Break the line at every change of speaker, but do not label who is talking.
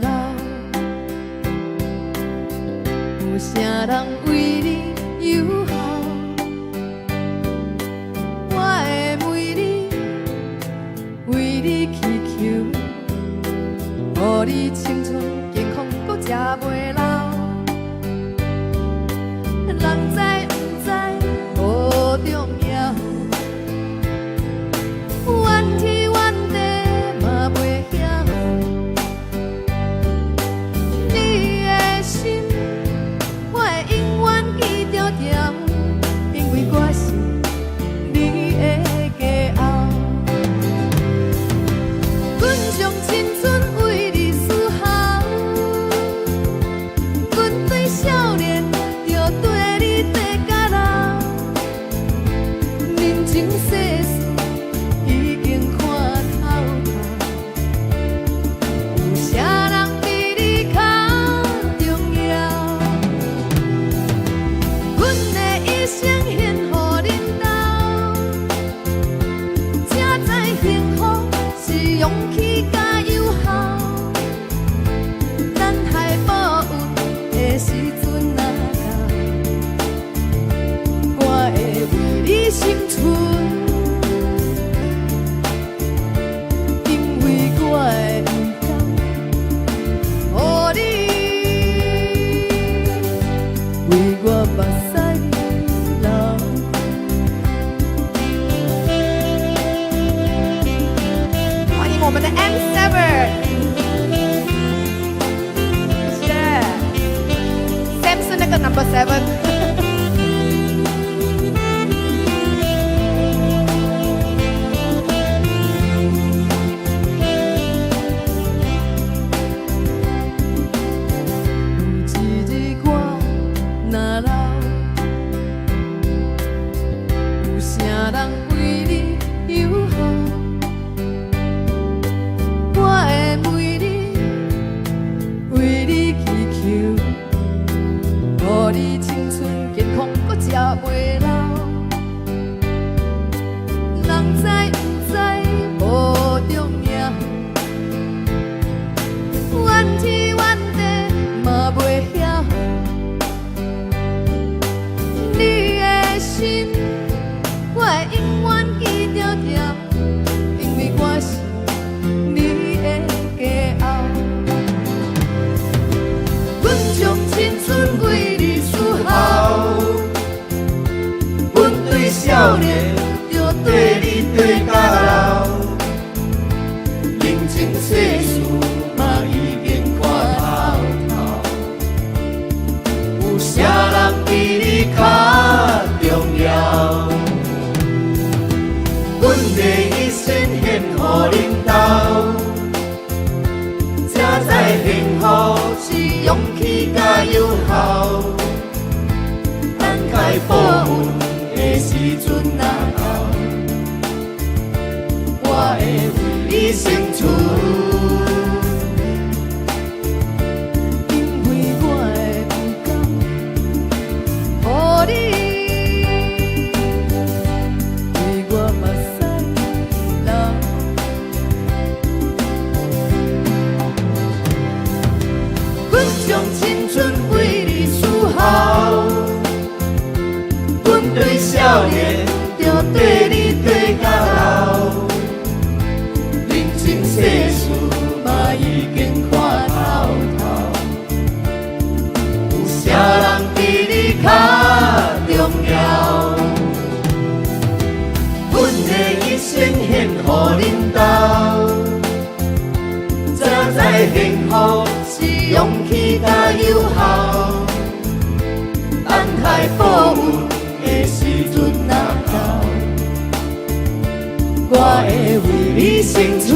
若老，有啥人为你友好？我会为你，为你祈求，予你青春健康，搁食袂老。人知不知无重要，怨天怨地嘛袂晓。你的心，我会永远记牢牢，因为我是你的骄傲。阮将青春为你思豪，阮对少年就对你对到老，人情世事已经看透透，有啥人比你较重要？阮的一生献予恁斗，才知幸福是勇气甲友好。咱还保有的时阵若到，我会为你生存，因为我会不甘，予你为我目屎流。欢迎我们的 M7， 谢谢 Sam 是那个 No.7。有一日我若老，有啥人为你友好？我会为你，为你祈求，予你青春健康，搁食袂老。人知不知无重要，怨天怨地嘛袂晓。你的心，我会永远记牢牢，因为我是你的骄傲。阮将青春为你思豪，阮对少年就对你对到老，人情世事嘛已经看透透，有啥人比你较重要？阮的一生献予恁斗，才知幸福是勇气甲友好。等待报运的时阵若到，我会为你生存，因为我会不甘，予你为我目屎流。阮将青春为你思豪，阮对少年就对你对到老，人情世事嘛已经看透透，有啥人比你较重要？阮的一生献予恁斗，才知幸福是勇气甲友好。等待报运的时阵若到，我会为你生存。